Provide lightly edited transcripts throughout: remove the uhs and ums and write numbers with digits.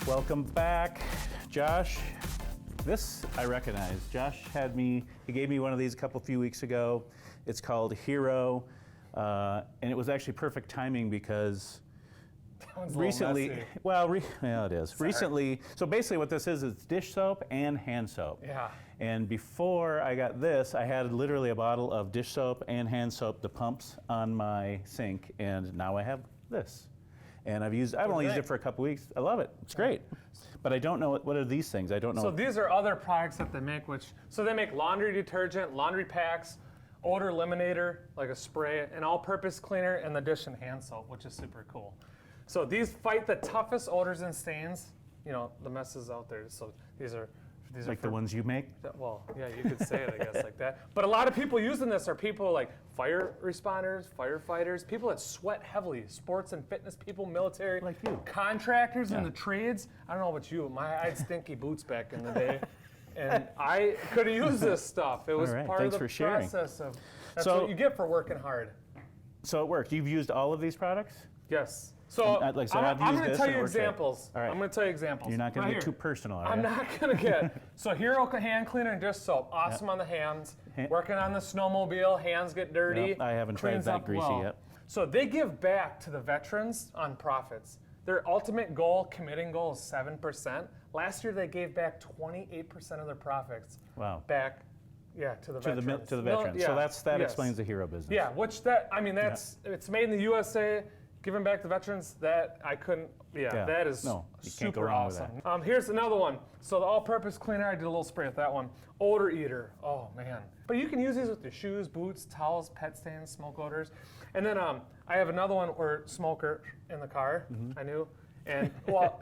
Welcome back, Josh. This I recognize. Josh he gave me one of these a few weeks ago. It's called Hero, and it was actually perfect timing because recently, it is. Sorry. Recently, so basically what this is dish soap and hand soap. Yeah. And before I got this, I had literally a bottle of dish soap and hand soap, the pumps on my sink, and now I have this. And I've only used it for a couple weeks. I love it. It's great. But I don't know what are these things. I don't know. So these are other products that they make, so they make laundry detergent, laundry packs, odor eliminator, like a spray, an all-purpose cleaner, and the dish and hand soap, which is super cool. So these fight the toughest odors and stains, the messes out there. So these are like the ones you make? Well, yeah, you could say it, I guess, like that. But a lot of people using this are people like fire responders, firefighters, people that sweat heavily, sports and fitness people, military, like you, contractors in the trades. I don't know about you, I had stinky boots back in the day, and I could have used this stuff. It was part of the process of. That's what you get for working hard. So it worked. You've used all of these products? Yes. So I'm going to tell you examples. All right. I'm going to tell you examples. You're not going to get too personal, are you? I'm not going to get. So Hero hand cleaner and dish soap. Awesome on the hands. Working on the snowmobile, hands get dirty. Yep, I haven't tried that greasy yet. So they give back to the veterans on profits. Their ultimate committing goal is 7%. Last year they gave back 28% of their profits. Wow. Back. Yeah, to the veterans. To the veterans. So that explains the Hero business. Yeah, it's made in the USA. Giving back to veterans, that I couldn't, that is super awesome. Here's another one. So the all-purpose cleaner, I did a little spray with that one. Odor eater, oh man. But you can use these with your shoes, boots, towels, pet stains, smoke odors. And then I have another one where smoker in the car, I knew. And,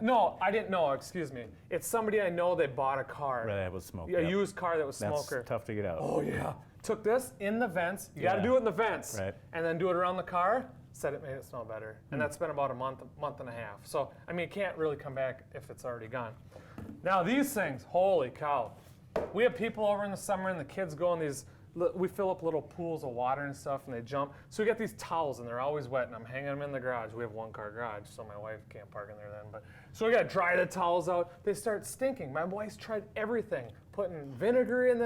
no, I didn't know, excuse me. It's somebody I know that bought a car. Right, that was smoker. A used car that was smoker. That's tough to get out. Oh yeah. Took this in the vents, you gotta do it in the vents. Right. And then do it around the car. Said it made it smell better. And that's been about a month and a half. So, it can't really come back if it's already gone. Now these things, holy cow. We have people over in the summer and the kids go in these, we fill up little pools of water and stuff and they jump. So we got these towels and they're always wet and I'm hanging them in the garage. We have one car garage, so my wife can't park in there then. So we gotta dry the towels out. They start stinking. My wife's tried everything. Putting vinegar in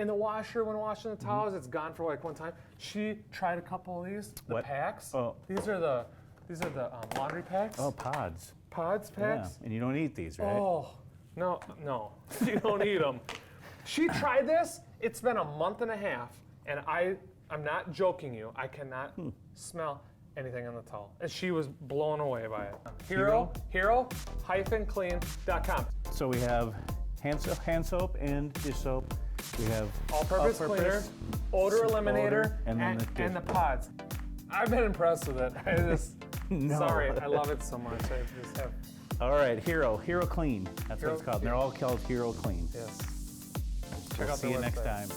the washer when washing the towels. It's gone for like one time. She tried a couple of these, packs. Oh. These are the laundry packs. Oh, pods. Pods packs. Yeah. And you don't eat these, right? Oh, no, you don't eat them. She tried this. It's been a month and a half, and I'm not joking you. I cannot smell anything on the towel. And she was blown away by it. Hero-clean.com. So we have hand soap and dish soap. We have all-purpose cleaner, odor eliminator, and the pods. I've been impressed with it. Sorry, I love it so much. I just have. All right, Hero Clean. That's what it's called. And they're all called Hero Clean. Yes. We'll see you next time.